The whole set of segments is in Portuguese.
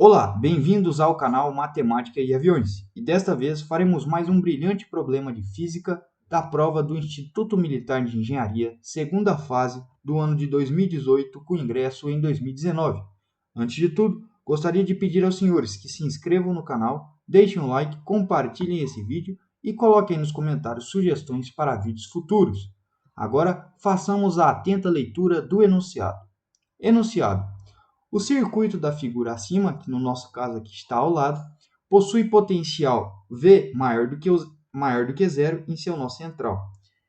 Olá, bem-vindos ao canal Matemática e Aviões. E desta vez faremos mais um brilhante problema de física da prova do Instituto Militar de Engenharia, segunda fase do ano de 2018, com ingresso em 2019. Antes de tudo, gostaria de pedir aos senhores que se inscrevam no canal, deixem um like, compartilhem esse vídeo e coloquem nos comentários sugestões para vídeos futuros. Agora, façamos a atenta leitura do enunciado. Enunciado: o circuito da figura acima, que no nosso caso aqui está ao lado, possui potencial V maior do que zero em seu nó central.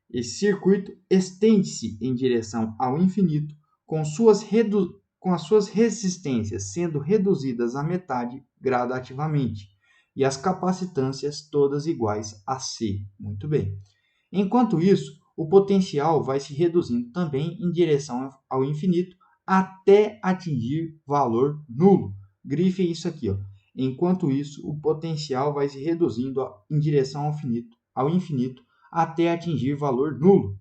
Esse circuito estende-se em direção ao infinito, com as suas resistências sendo reduzidas à metade gradativamente, e as capacitâncias todas iguais a C. Muito bem. Enquanto isso, o potencial vai se reduzindo também em direção ao infinito, até atingir valor nulo. Grifem isso aqui, ó. Enquanto isso, o potencial vai se reduzindo em direção ao infinito até atingir valor nulo.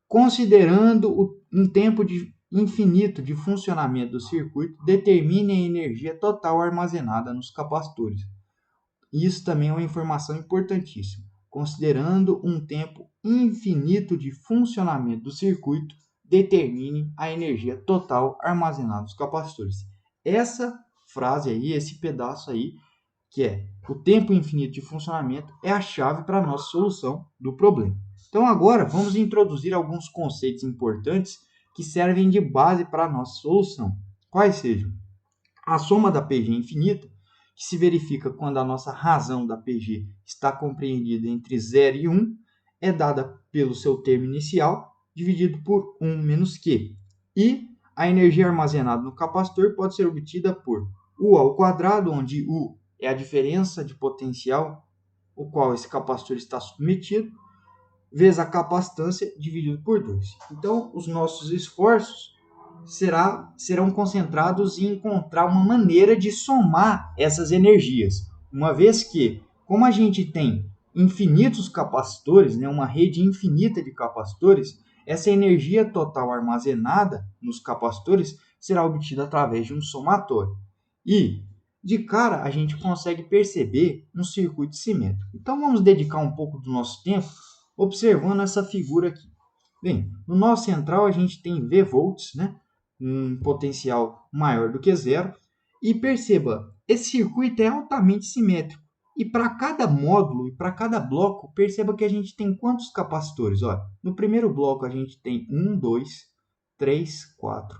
Considerando um tempo infinito de funcionamento do circuito, determine a energia total armazenada nos capacitores. Isso também é uma informação importantíssima. Considerando um tempo infinito de funcionamento do circuito, determine a energia total armazenada nos capacitores. Essa frase aí, esse pedaço aí, que é o tempo infinito de funcionamento, é a chave para a nossa solução do problema. Então agora vamos introduzir alguns conceitos importantes que servem de base para a nossa solução. Quais sejam? A soma da PG infinita, que se verifica quando a nossa razão da PG está compreendida entre 0 e 1, é dada pelo seu termo inicial, dividido por 1 menos Q. E a energia armazenada no capacitor pode ser obtida por U ao quadrado, onde U é a diferença de potencial o qual esse capacitor está submetido, vezes a capacitância dividido por 2. Então, os nossos esforços serão concentrados em encontrar uma maneira de somar essas energias, uma vez que, como a gente tem infinitos capacitores, né, uma rede infinita de capacitores, essa energia total armazenada nos capacitores será obtida através de um somatório. E, de cara, a gente consegue perceber um circuito simétrico. Então, vamos dedicar um pouco do nosso tempo observando essa figura aqui. Bem, no nó central a gente tem V volts, né? Um potencial maior do que zero. E perceba, esse circuito é altamente simétrico. E para cada módulo e para cada bloco, perceba que a gente tem quantos capacitores? Olha, no primeiro bloco a gente tem 1, 2, 3, 4,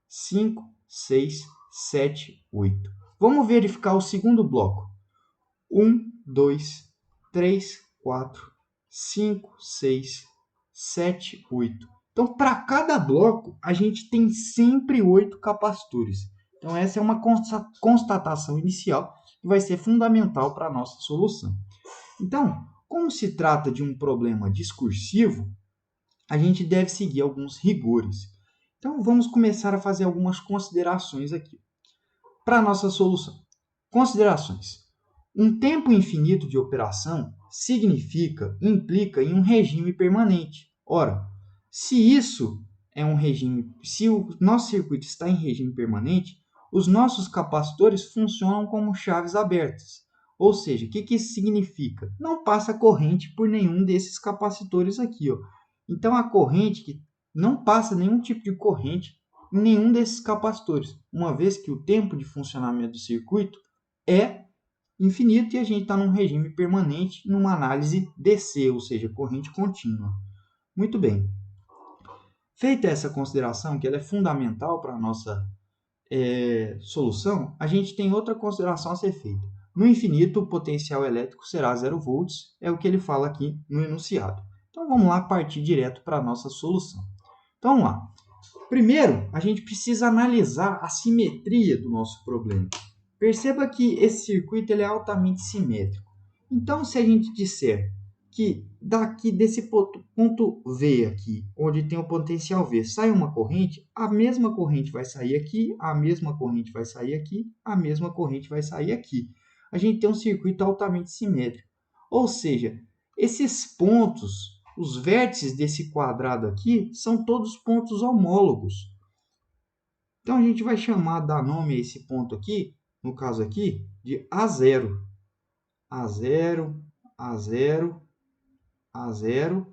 5, 6, 7, 8. Vamos verificar o segundo bloco. 1, 2, 3, 4, 5, 6, 7, 8. Então, para cada bloco, a gente tem sempre 8 capacitores. Então, essa é uma constatação inicial que vai ser fundamental para a nossa solução. Então, como se trata de um problema discursivo, a gente deve seguir alguns rigores. Então, vamos começar a fazer algumas considerações aqui para a nossa solução. Considerações. Um tempo infinito de operação implica em um regime permanente. Ora, se o nosso circuito está em regime permanente, os nossos capacitores funcionam como chaves abertas. Ou seja, o que isso significa? Não passa corrente por nenhum desses capacitores aqui. Ó. Então, a corrente que não passa nenhum tipo de corrente em nenhum desses capacitores, uma vez que o tempo de funcionamento do circuito é infinito e a gente está num regime permanente, numa análise DC, ou seja, corrente contínua. Muito bem. Feita essa consideração, que ela é fundamental para a nossa solução, a gente tem outra consideração a ser feita. No infinito, o potencial elétrico será 0 volts, é o que ele fala aqui no enunciado. Então, vamos lá partir direto para a nossa solução. Então, vamos lá. Primeiro, a gente precisa analisar a simetria do nosso problema. Perceba que esse circuito ele é altamente simétrico. Então, se a gente disser que daqui desse ponto V aqui, onde tem o potencial V, sai uma corrente, a mesma corrente vai sair aqui, a mesma corrente vai sair aqui, a mesma corrente vai sair aqui. A gente tem um circuito altamente simétrico. Ou seja, esses pontos, os vértices desse quadrado aqui, são todos pontos homólogos. Então, a gente vai dar nome a esse ponto aqui no caso aqui, de A0. A0, A0, A0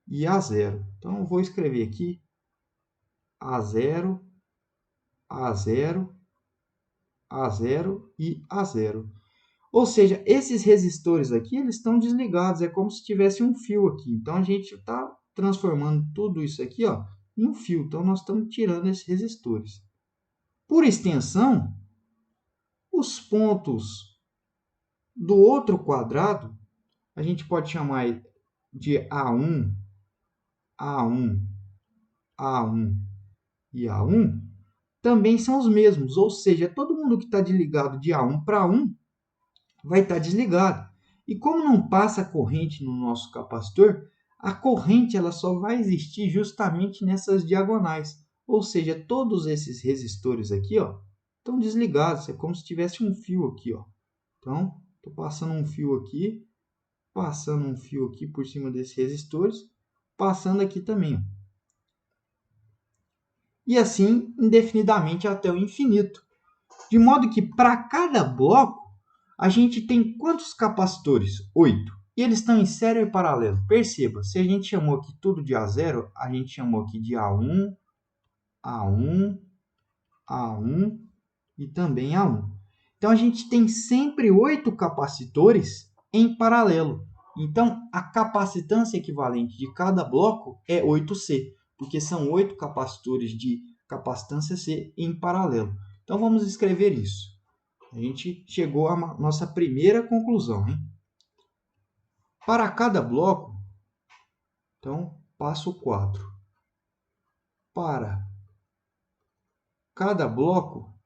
e A0. Então, eu vou escrever aqui A0, A0, A0 e A0. Ou seja, esses resistores aqui, eles estão desligados, é como se tivesse um fio aqui. Então, a gente está transformando tudo isso aqui, ó, em um fio. Então, nós estamos tirando esses resistores. Por extensão, os pontos do outro quadrado, a gente pode chamar de A1, A1, A1 e A1, também são os mesmos. Ou seja, todo mundo que está desligado de A1 para A1 vai estar desligado. E como não passa corrente no nosso capacitor, a corrente ela só vai existir justamente nessas diagonais. Ou seja, todos esses resistores aqui, ó, estão desligados. É como se tivesse um fio aqui, ó. Então, estou passando um fio aqui, passando um fio aqui por cima desses resistores, passando aqui também, ó. E assim indefinidamente até o infinito. De modo que para cada bloco a gente tem quantos capacitores? 8. E eles estão em série e paralelo. Perceba, se a gente chamou aqui tudo de A0, a gente chamou aqui de A1, A1, A1 e também A1. Então, a gente tem sempre 8 capacitores em paralelo. Então, a capacitância equivalente de cada bloco é 8C, porque são 8 capacitores de capacitância C em paralelo. Então, vamos escrever isso. A gente chegou à nossa primeira conclusão, hein? Para cada bloco, então, passo 4. Para cada bloco,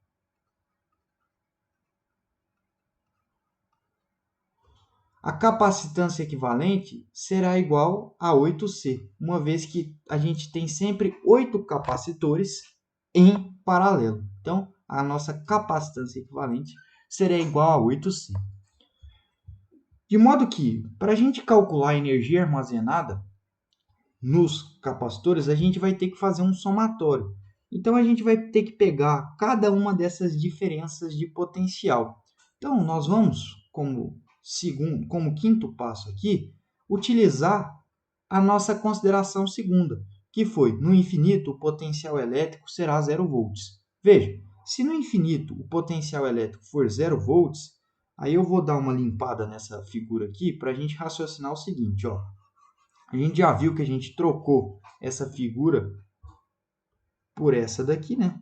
a capacitância equivalente será igual a 8C, uma vez que a gente tem sempre 8 capacitores em paralelo. Então, a nossa capacitância equivalente será igual a 8C. De modo que, para a gente calcular a energia armazenada nos capacitores, a gente vai ter que fazer um somatório. Então, a gente vai ter que pegar cada uma dessas diferenças de potencial. Então, nós vamos, como quinto passo aqui, utilizar a nossa consideração segunda, que foi, no infinito, o potencial elétrico será 0 volts. Veja, se no infinito o potencial elétrico for 0 volts, aí eu vou dar uma limpada nessa figura aqui para a gente raciocinar o seguinte, ó. A gente já viu que a gente trocou essa figura por essa daqui, né?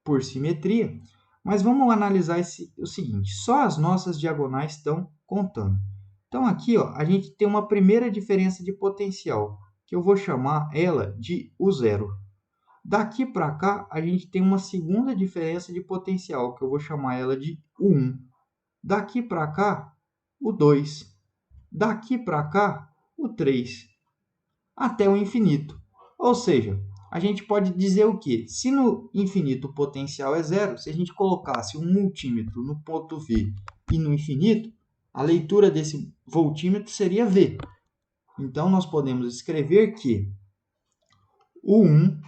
Por simetria. Mas vamos analisar o seguinte, só as nossas diagonais estão contando. Então, aqui ó, a gente tem uma primeira diferença de potencial, que eu vou chamar ela de o zero. Daqui para cá, a gente tem uma segunda diferença de potencial, que eu vou chamar ela de o 1. Daqui para cá, o 2. Daqui para cá, o 3. Até o infinito. Ou seja, a gente pode dizer o quê? Se no infinito o potencial é zero, se a gente colocasse um multímetro no ponto V e no infinito, a leitura desse voltímetro seria V. Então, nós podemos escrever que o 1,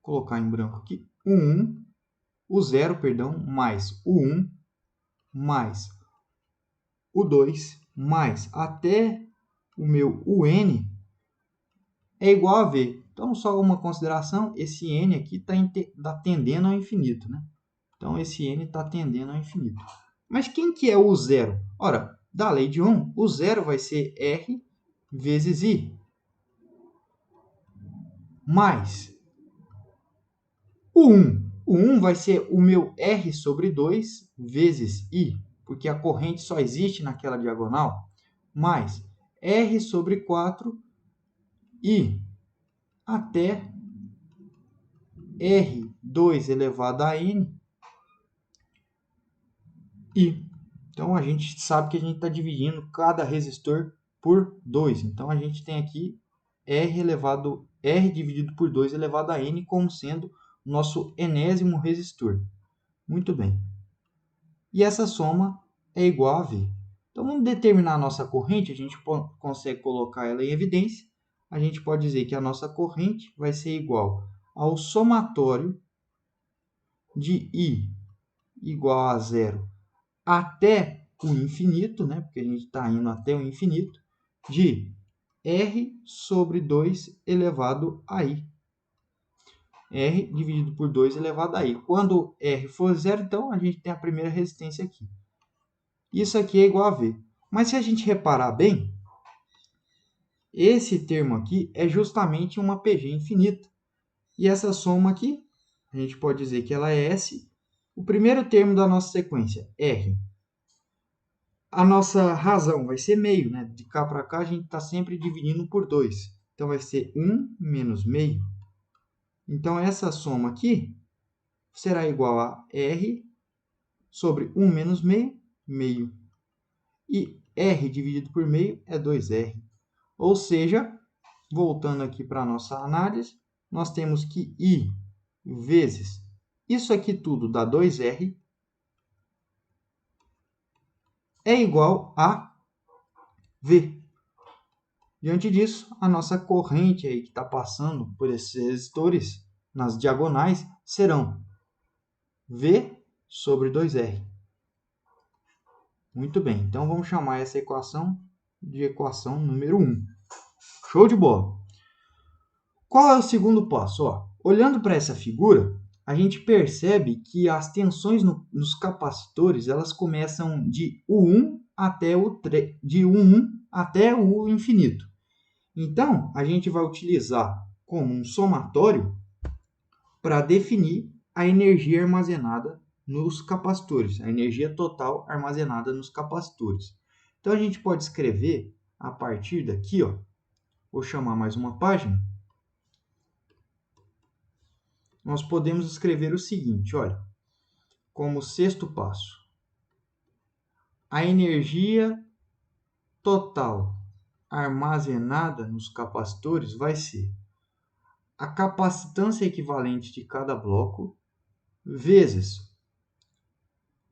colocar em branco aqui, o 0, mais o 1, mais o 2, mais até o meu UN é igual a V. Então, só uma consideração, esse N aqui está tendendo ao infinito, né? Então, esse N está tendendo ao infinito. Mas quem que é o zero? Ora, da lei de Ohm, o zero vai ser R vezes I. Mais o 1. O 1 vai ser o meu R sobre 2 vezes I, porque a corrente só existe naquela diagonal. Mais R sobre 4 I até R2 elevado a N I. Então, a gente sabe que a gente está dividindo cada resistor por 2. Então, a gente tem aqui R dividido por 2 elevado a N como sendo o nosso enésimo resistor. Muito bem. E essa soma é igual a V. Então, vamos determinar a nossa corrente. A gente consegue colocar ela em evidência. A gente pode dizer que a nossa corrente vai ser igual ao somatório de I igual a zero até o infinito, né? Porque a gente está indo até o infinito, de R sobre 2 elevado a I. R dividido por 2 elevado a I. Quando R for zero, então a gente tem a primeira resistência aqui. Isso aqui é igual a V. Mas se a gente reparar bem, esse termo aqui é justamente uma PG infinita. E essa soma aqui, a gente pode dizer que ela é S. O primeiro termo da nossa sequência, R. A nossa razão vai ser meio, né? De cá para cá a gente está sempre dividindo por 2. Então vai ser 1 menos meio. Então essa soma aqui será igual a R sobre 1 menos meio, meio. E R dividido por meio é 2R. Ou seja, voltando aqui para a nossa análise, nós temos que I vezes isso aqui tudo dá 2R é igual a V. Diante disso, a nossa corrente aí que está passando por esses resistores nas diagonais serão V sobre 2R. Muito bem, então vamos chamar essa equação de equação número 1. Show de bola! Qual é o segundo passo? Olhando para essa figura, a gente percebe que as tensões nos capacitores elas começam de U1 até o infinito. Então, a gente vai utilizar como um somatório para definir a energia armazenada nos capacitores, a energia total armazenada nos capacitores. Então, a gente pode escrever a partir daqui, vou chamar mais uma página, nós podemos escrever o seguinte, olha, como sexto passo, a energia total armazenada nos capacitores vai ser a capacitância equivalente de cada bloco vezes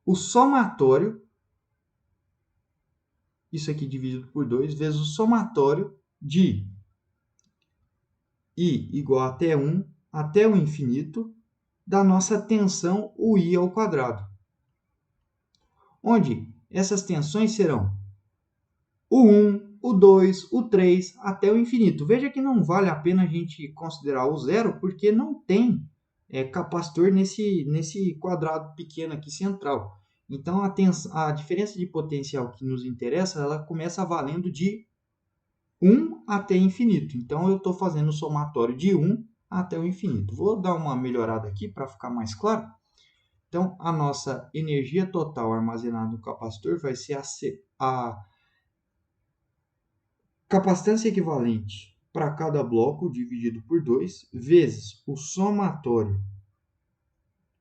o somatório, isso aqui dividido por 2, vezes o somatório de I igual até 1 até o infinito da nossa tensão UI ao quadrado, onde essas tensões serão o 1, o 2, o 3 até o infinito. Veja que não vale a pena a gente considerar o zero, porque não tem capacitor nesse quadrado pequeno aqui central. Então, a diferença de potencial que nos interessa, ela começa valendo de 1 até infinito. Então, eu estou fazendo o somatório de 1 até o infinito. Vou dar uma melhorada aqui para ficar mais claro. Então, a nossa energia total armazenada no capacitor vai ser a capacitância equivalente para cada bloco dividido por 2, vezes o somatório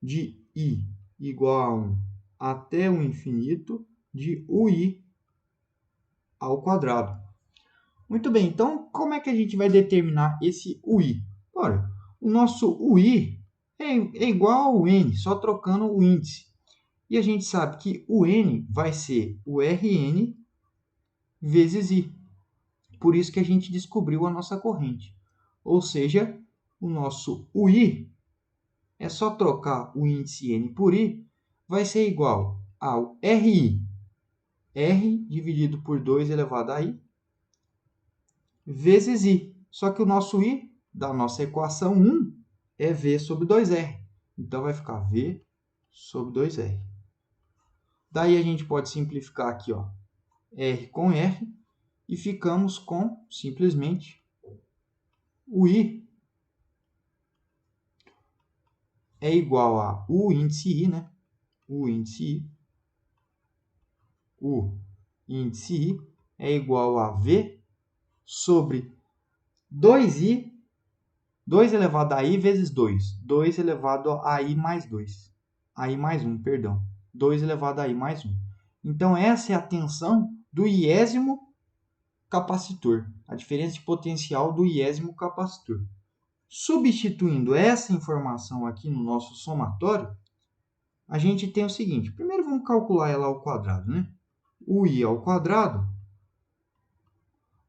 de I igual a 1 até o infinito de UI ao quadrado. Muito bem, então como é que a gente vai determinar esse UI? Olha, o nosso UI é igual ao N, só trocando o índice. E a gente sabe que o N vai ser o Rn vezes I. Por isso que a gente descobriu a nossa corrente. Ou seja, o nosso UI é só trocar o índice N por I, vai ser igual ao RI, R dividido por 2 elevado a I, vezes I. Só que o nosso I da nossa equação 1 é V sobre 2R. Então, vai ficar V sobre 2R. Daí, a gente pode simplificar aqui, R com R, e ficamos com, simplesmente, o I é igual a U índice I, né? U índice I. O índice I é igual a V sobre 2I, 2 elevado a I vezes 2. 2 elevado a I mais 2. A I mais 1, perdão. 2 elevado a I mais 1. Então, essa é a tensão do iésimo capacitor. A diferença de potencial do iésimo capacitor. Substituindo essa informação aqui no nosso somatório, a gente tem o seguinte. Primeiro, vamos calcular ela ao quadrado, né? O I ao quadrado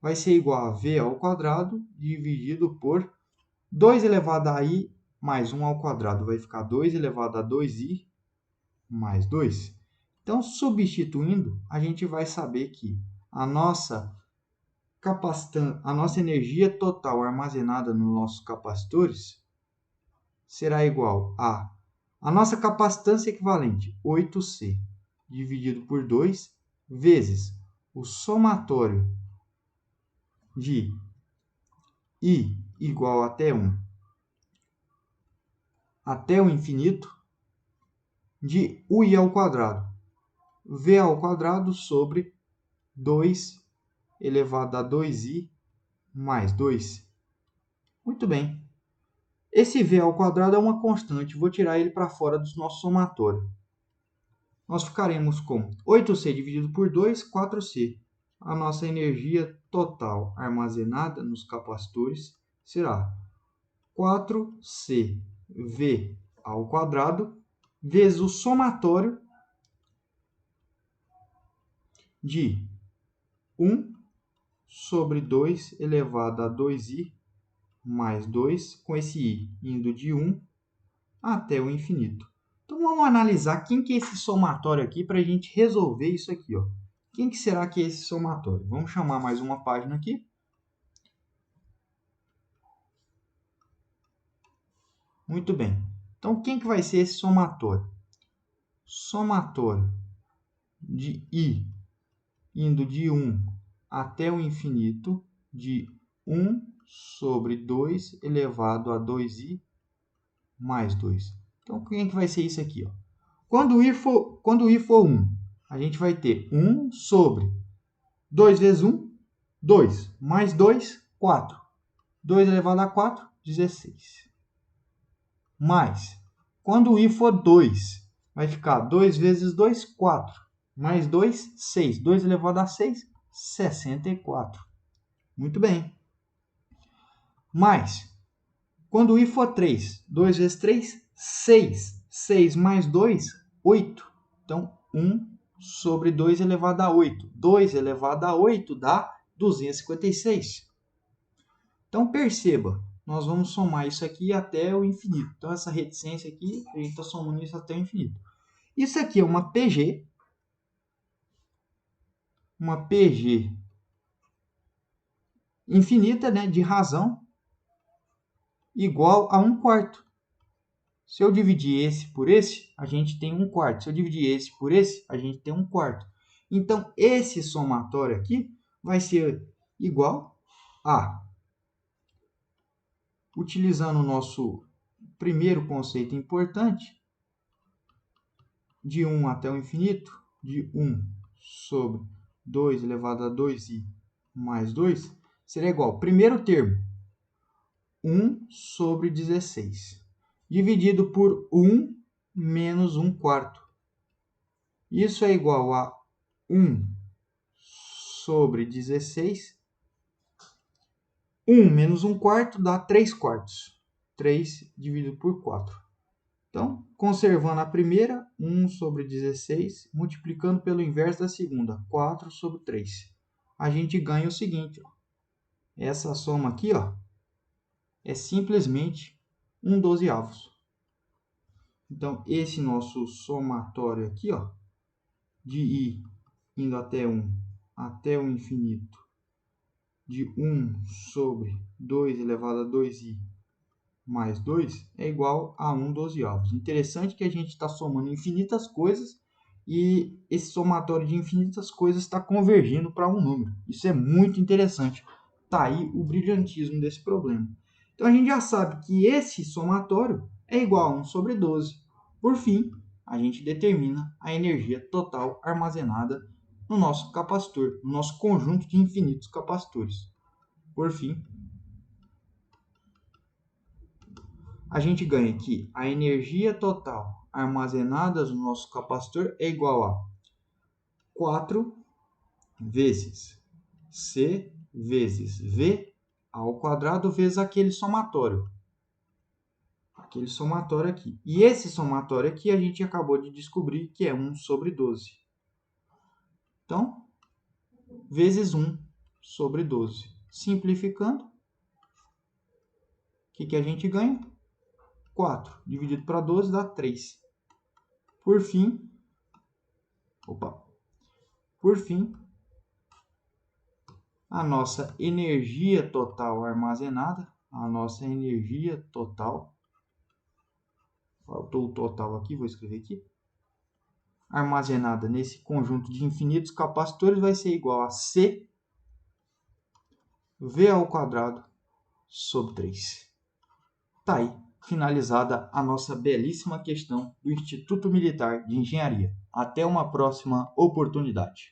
vai ser igual a V ao quadrado dividido por 2 elevado a I mais 1 ao quadrado. Vai ficar 2 elevado a 2I mais 2. Então, substituindo, a gente vai saber que a nossa energia total armazenada nos nossos capacitores será igual a nossa capacitância equivalente, 8C, dividido por 2, vezes o somatório de I igual até 1 até o infinito, de UI ao quadrado, V ao quadrado sobre 2 elevado a 2i mais 2. Muito bem. Esse V ao quadrado é uma constante, vou tirar ele para fora do nosso somatório. Nós ficaremos com 8C dividido por 2, 4C. A nossa energia total armazenada nos capacitores será 4CV ao quadrado vezes o somatório de 1 sobre 2 elevado a 2i mais 2, com esse i indo de 1 até o infinito. Então, vamos analisar quem que é esse somatório aqui para a gente resolver isso aqui. Ó. Quem que será que é esse somatório? Vamos chamar mais uma página aqui. Muito bem. Então, quem que vai ser esse somatório? Somatório de i indo de 1 até o infinito de 1 sobre 2 elevado a 2i mais 2. Então, quem que vai ser isso aqui? Ó? Quando o i for 1, a gente vai ter 1 sobre 2 vezes 1, 2, mais 2, 4. 2 elevado a 4, 16. Mais, quando o i for 2, vai ficar 2 vezes 2, 4. Mais 2, 6. 2 elevado a 6, 64. Muito bem. Mais, quando o i for 3, 2 vezes 3, 6. 6 mais 2, 8. Então, 1 sobre 2 elevado a 8. 2 elevado a 8 dá 256. Então, perceba, nós vamos somar isso aqui até o infinito. Então, essa reticência aqui, a gente está somando isso até o infinito. Isso aqui é uma PG. Uma PG infinita, né, de razão, igual a 1/4. Se eu dividir esse por esse, a gente tem 1/4. Se eu dividir esse por esse, a gente tem 1/4. Então, esse somatório aqui vai ser igual a, utilizando o nosso primeiro conceito importante, de 1 até o infinito, de 1 sobre 2 elevado a 2i mais 2, será igual, primeiro termo, 1 sobre 16, dividido por 1 menos 1/4. Isso é igual a 1 sobre 16. 1 menos 1/4 dá 3/4. 3 dividido por 4. Então, conservando a primeira, 1 sobre 16, multiplicando pelo inverso da segunda, 4 sobre 3. A gente ganha o seguinte, ó. Essa soma aqui, ó, é simplesmente 1/12. Então, esse nosso somatório aqui, ó, de i indo até 1 até o infinito, de 1 sobre 2 elevado a 2i mais 2 é igual a 1/12. Interessante que a gente está somando infinitas coisas e esse somatório de infinitas coisas está convergindo para um número. Isso é muito interessante. Está aí o brilhantismo desse problema. Então, a gente já sabe que esse somatório é igual a 1 sobre 12. Por fim, a gente determina a energia total armazenada no nosso capacitor, no nosso conjunto de infinitos capacitores. Por fim, a gente ganha que a energia total armazenada no nosso capacitor é igual a 4 vezes C vezes V ao quadrado vezes aquele somatório. Aquele somatório aqui. E esse somatório aqui a gente acabou de descobrir que é 1 sobre 12. Então, vezes 1 sobre 12. Simplificando, o que a gente ganha? 4 dividido para 12 dá 3. Por fim, a nossa energia total armazenada, faltou o total aqui, vou escrever aqui, armazenada nesse conjunto de infinitos capacitores vai ser igual a C V ao quadrado sobre 3. Tá aí, finalizada a nossa belíssima questão do Instituto Militar de Engenharia. Até uma próxima oportunidade.